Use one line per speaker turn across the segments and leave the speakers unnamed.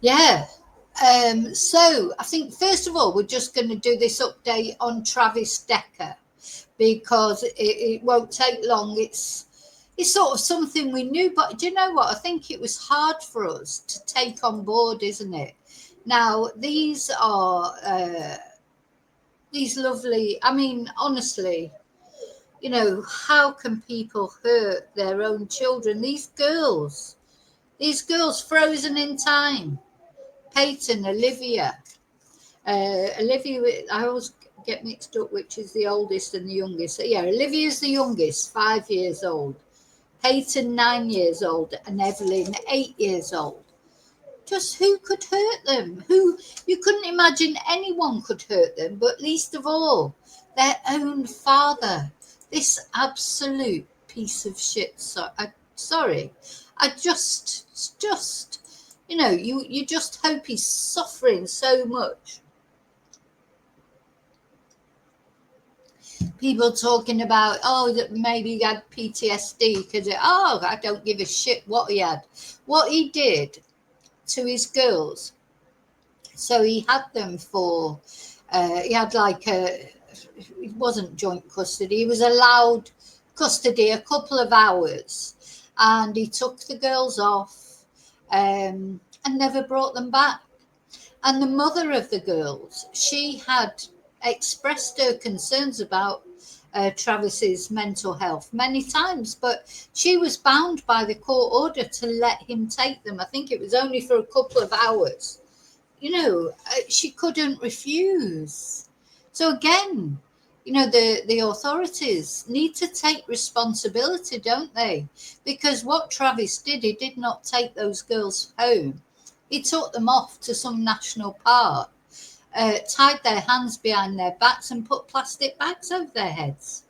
Yeah. So I think first of all, we're just going to do this update on Travis Decker because it won't take long. It's sort of something we knew, but do you know what? I think it was hard for us to take on board, isn't it? Now these are these lovely. I mean, honestly, how can people hurt their own children? These girls frozen in time. Paityn, Olivia, I always get mixed up which is the oldest and the youngest. So yeah, Olivia's the youngest, 5 years old. Paityn, 9 years old, and Evelyn, 8 years old. Just who could hurt them? Who you couldn't imagine anyone could hurt them, but least of all, their own father. This absolute piece of shit. Sorry, I just you just hope he's suffering so much. People talking about, oh, that maybe he had PTSD because, I don't give a shit what he had. What he did to his girls, so he had them for, he had like it wasn't joint custody, he was allowed custody a couple of hours, and he took the girls off and never brought them back. And the mother of the girls, she had expressed her concerns about Travis's mental health many times, but she was bound by the court order to let him take them. I think it was only for a couple of hours. She couldn't refuse. So again, the authorities need to take responsibility, don't they? Because what Travis did, he did not take those girls home. He took them off to some national park, tied their hands behind their backs, and put plastic bags over their heads.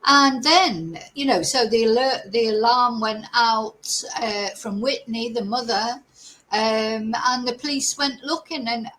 And then, so the alarm went out from Whitney, the mother, and the police went looking. And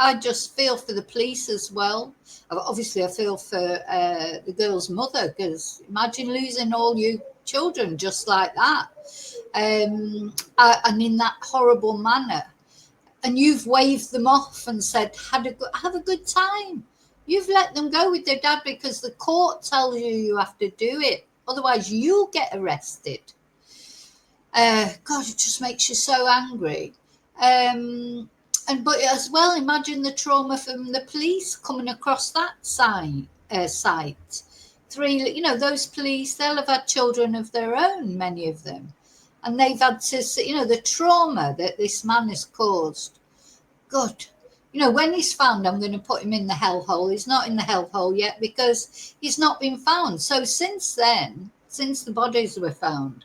I just feel for the police as well. Obviously, I feel for the girl's mother, because imagine losing all your children just like that, and in that horrible manner. And you've waved them off and said, have a good time. You've let them go with their dad because the court tells you have to do it. Otherwise, you'll get arrested. God, it just makes you so angry. But as well, imagine the trauma from the police coming across that site. Those police, they'll have had children of their own, many of them. And they've had to, the trauma that this man has caused. God, when he's found, I'm going to put him in the hellhole. He's not in the hellhole yet because he's not been found. So since then, since the bodies were found,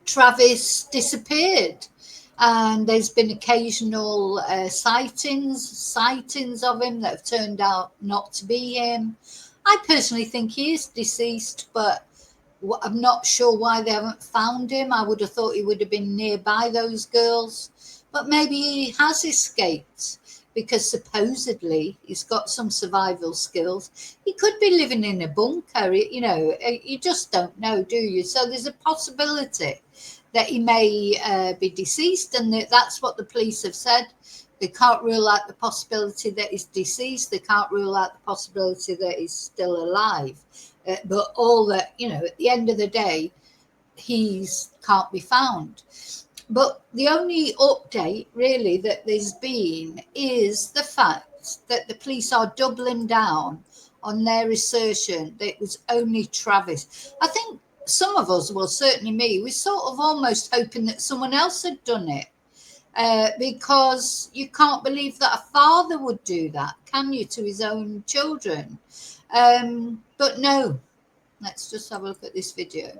Travis disappeared. And there's been occasional sightings of him that have turned out not to be him. I personally think he is deceased, but I'm not sure why they haven't found him. I would have thought he would have been nearby those girls. But maybe he has escaped because supposedly he's got some survival skills. He could be living in a bunker, you just don't know, do you? So there's a possibility that he may be deceased, and that's what the police have said. They can't rule out the possibility that he's deceased. They can't rule out the possibility that he's still alive. But all that, at the end of the day, he's can't be found. But the only update really that there's been is the fact that the police are doubling down on their assertion that it was only Travis. I think some of us, well, certainly me, we're sort of almost hoping that someone else had done it, because you can't believe that a father would do that, can you, to his own children? But no, let's just have a look at this video.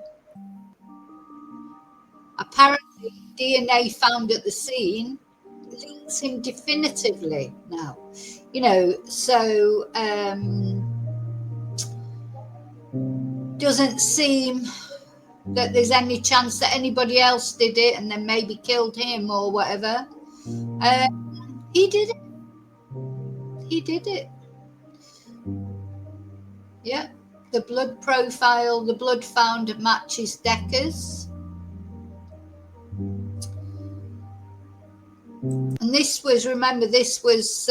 Apparently, DNA found at the scene links him definitively now. So doesn't seem that there's any chance that anybody else did it and then maybe killed him or whatever. He did it. He did it. Yeah. The blood profile, the blood found matches Decker's. And this was, remember, this was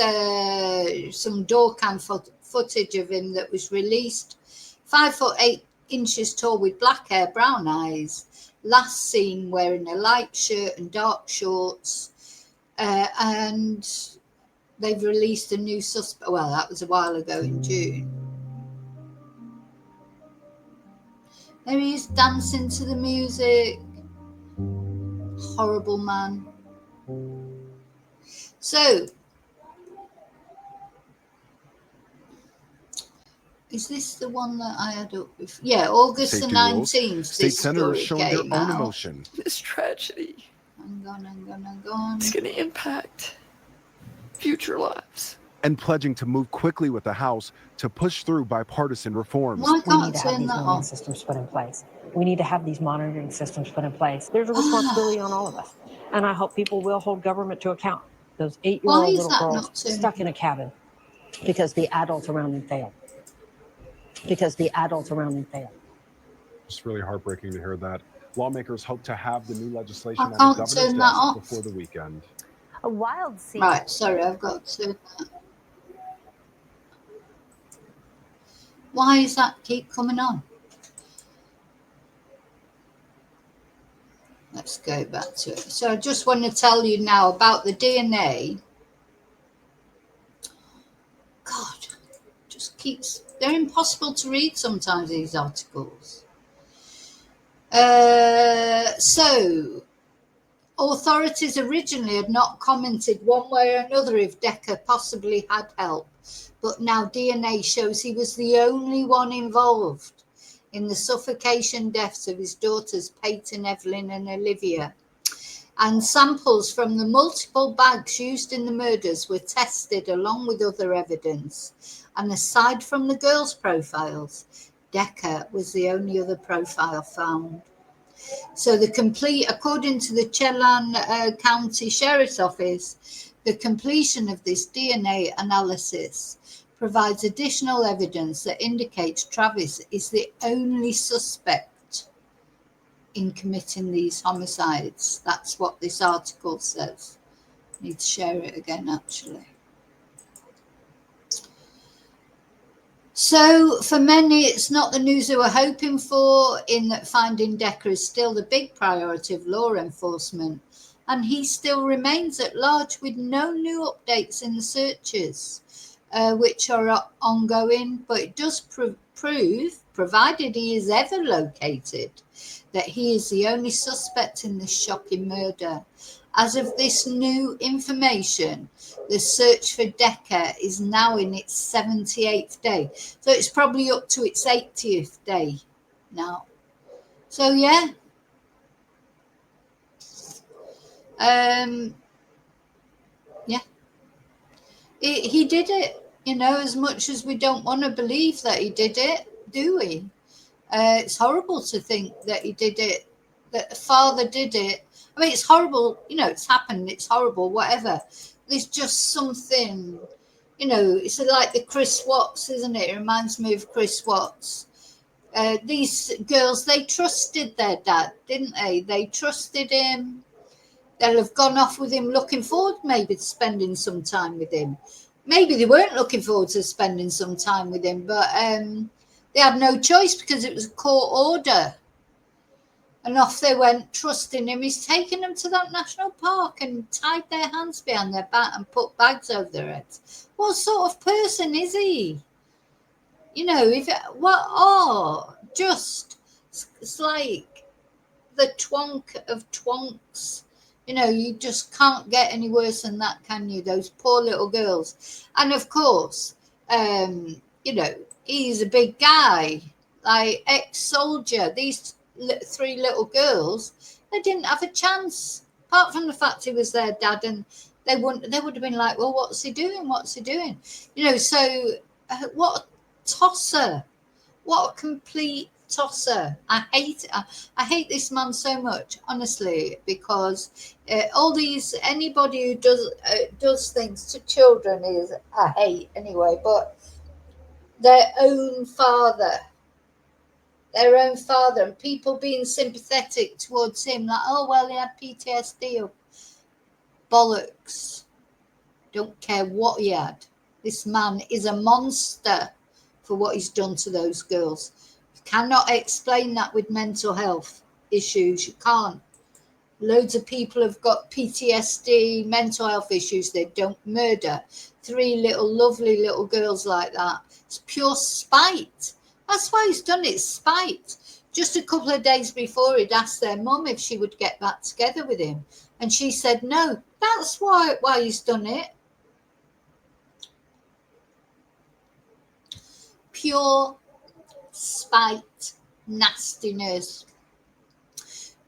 some door cam footage of him that was released. 5'8" tall with black hair, brown eyes. Last seen wearing a light shirt and dark shorts. And they've released a new suspect. Well, that was a while ago in June. There he is dancing to the music. Horrible man. So, is this the one that I had up with? Yeah, August the 19th.
State senators showing their own emotion.
This tragedy.
Hang on.
It's going to impact future lives.
And pledging to move quickly with the House to push through bipartisan reforms.
Why
We need
can't
to have
turn
these
that
monitoring
off?
systems put in place. We need to have these monitoring systems put in place. There's a responsibility on all of us. And I hope people will hold government to account. Those 8-year-old
Why is
little
that
girls
not turned
stuck in a cabin because the adults around them failed.
It's really heartbreaking to hear that. Lawmakers hope to have the new legislation on the governor's desk before the weekend.
A wild scene.
Right, sorry, I've got to. Why does that keep coming on? Let's go back to it. So I just want to tell you now about the DNA. God, just keeps, they're impossible to read sometimes, these articles. So authorities originally had not commented one way or another if Decker possibly had help, but now DNA shows he was the only one involved in the suffocation deaths of his daughters Paityn, Evelyn and Olivia. And samples from the multiple bags used in the murders were tested along with other evidence. And aside from the girls' profiles, Decker was the only other profile found. So according to the Chelan County Sheriff's Office, the completion of this DNA analysis provides additional evidence that indicates Travis is the only suspect in committing these homicides. That's what this article says. I need to share it again, actually. So for many, it's not the news they were hoping for, in that finding Decker is still the big priority of law enforcement, and he still remains at large with no new updates in the searches, which are ongoing, but it does prove, provided he is ever located, that he is the only suspect in this shocking murder. As of this new information, the search for Decker is now in its 78th day. So it's probably up to its 80th day now. So, yeah. Yeah. He did it, you know, as much as we don't want to believe that he did it, do we? It's horrible to think that he did it, that the father did it. I mean, it's horrible, you know, it's happened, it's horrible, whatever. There's just something, you know, it's like the Chris Watts, isn't it? It reminds me of Chris Watts. These girls, they trusted their dad, didn't they? They trusted him. They'll have gone off with him looking forward maybe to spending some time with him. Maybe they weren't looking forward to spending some time with him, but they had no choice because it was a court order. And off they went, trusting him. He's taken them to that national park and tied their hands behind their back and put bags over their heads. What sort of person is he? You know, it's like the twonk of twonks. You know, you just can't get any worse than that, can you? Those poor little girls. And of course, you know, he's a big guy, like ex-soldier. These three little girls, they didn't have a chance, apart from the fact he was their dad, and they would have been like, well, what's he doing, you know? So what a tosser, what a complete tosser. I hate it. I hate this man so much, honestly, because anybody who does things to children is I hate anyway, but their own father, and people being sympathetic towards him, like, oh, well, he had PTSD. bollocks. Don't care what he had. This man is a monster for what he's done to those girls. You cannot explain that with mental health issues. You can't. Loads of people have got PTSD, mental health issues. They don't murder 3 little lovely little girls like that. It's pure spite. That's why he's done it, spite. Just a couple of days before, he'd asked their mum if she would get back together with him. And she said no. That's why he's done it. Pure spite, nastiness.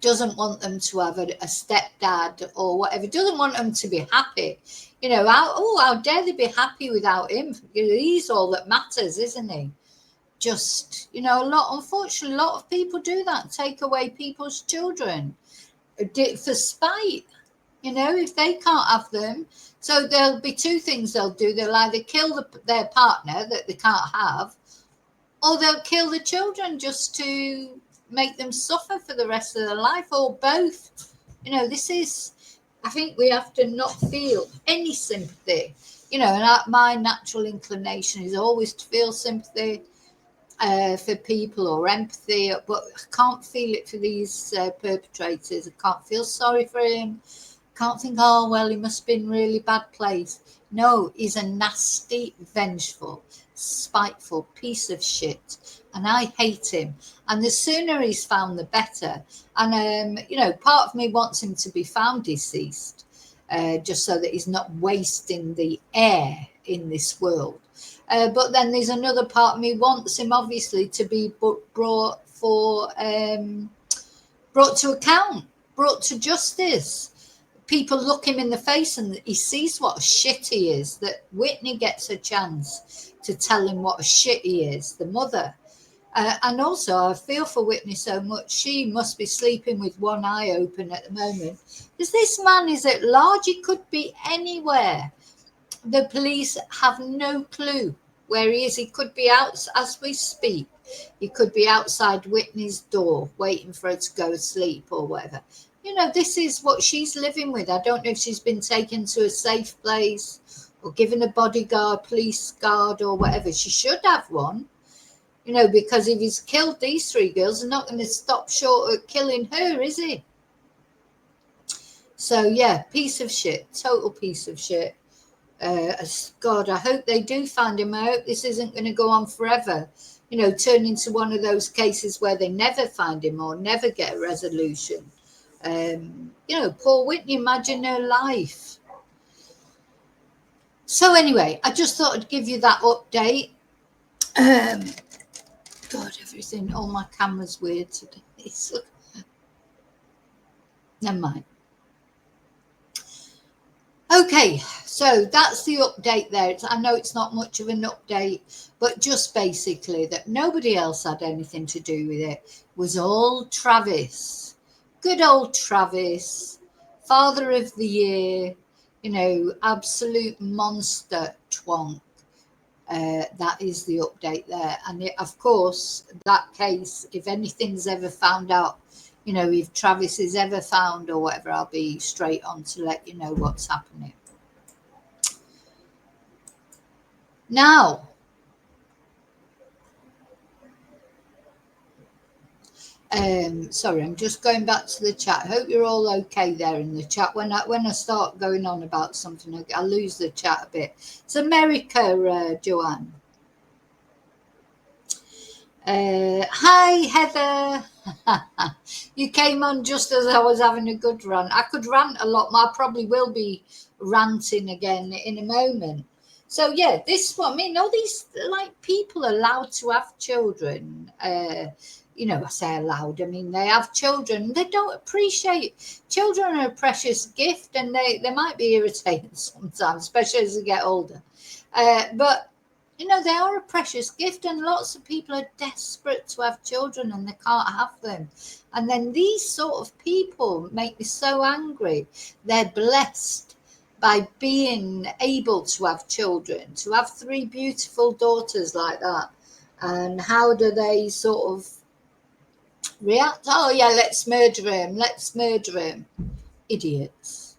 Doesn't want them to have a stepdad or whatever. Doesn't want them to be happy. You know, how dare they be happy without him? He's all that matters, isn't he? Just, you know, unfortunately, a lot of people do that. Take away people's children for spite. You know, if they can't have them. So there'll be 2 things they'll do. They'll either kill their partner that they can't have, or they'll kill the children just to make them suffer for the rest of their life, or both. You know, I think we have to not feel any sympathy. You know, and my natural inclination is always to feel sympathy for people or empathy, but I can't feel it for these perpetrators. I can't feel sorry for him. Can't think, oh, well, he must have been in a really bad place. No, he's a nasty, vengeful, spiteful piece of shit. And I hate him. And the sooner he's found, the better. And, you know, part of me wants him to be found deceased, just so that he's not wasting the air in this world. But then there's another part of me wants him, obviously, to be brought to account, brought to justice. People look him in the face and he sees what a shit he is, that Whitney gets a chance to tell him what a shit he is, the mother. And also, I feel for Whitney so much. She must be sleeping with one eye open at the moment. Because this man is at large. He could be anywhere. The police have no clue where he is. He could be out as we speak. He could be outside Whitney's door waiting for her to go to sleep or whatever. You know, this is what she's living with. I don't know if she's been taken to a safe place or given a bodyguard, police guard or whatever. She should have one, you know, because if he's killed these 3 girls, they're not going to stop short of killing her, is he? So, yeah, piece of shit, total piece of shit. God, I hope they do find him. I hope this isn't going to go on forever, you know, turn into one of those cases where they never find him or never get a resolution. You know, poor Whitney, imagine her life. So anyway, I just thought I'd give you that update. God, everything, all my camera's weird today. Never mind. Okay, so that's the update there. I know it's not much of an update, but just basically that nobody else had anything to do with it. It was all Travis. Good old Travis, Father of the Year, you know, absolute monster twonk. That is the update there. And of course, that case, if anything's ever found out, you know, if Travis is ever found or whatever, I'll be straight on to let you know what's happening. Now, sorry, I'm just going back to the chat. I hope you're all okay there in the chat. When I start going on about something, I lose the chat a bit. It's America, Joanne. Hi, Heather. You came on just as I was having a good rant. I could rant a lot more. I probably will be ranting again in a moment. So, yeah, this one, I mean, all these, like, people allowed to have children, you know, I say allowed, I mean, they have children. They don't appreciate. Children are a precious gift, and they might be irritating sometimes, especially as they get older. But, you know, they are a precious gift, and lots of people are desperate to have children and they can't have them. And then these sort of people make me so angry. They're blessed by being able to have children, to have 3 beautiful daughters like that. And how do they sort of react? Oh, yeah, let's murder him. Let's murder him. Idiots.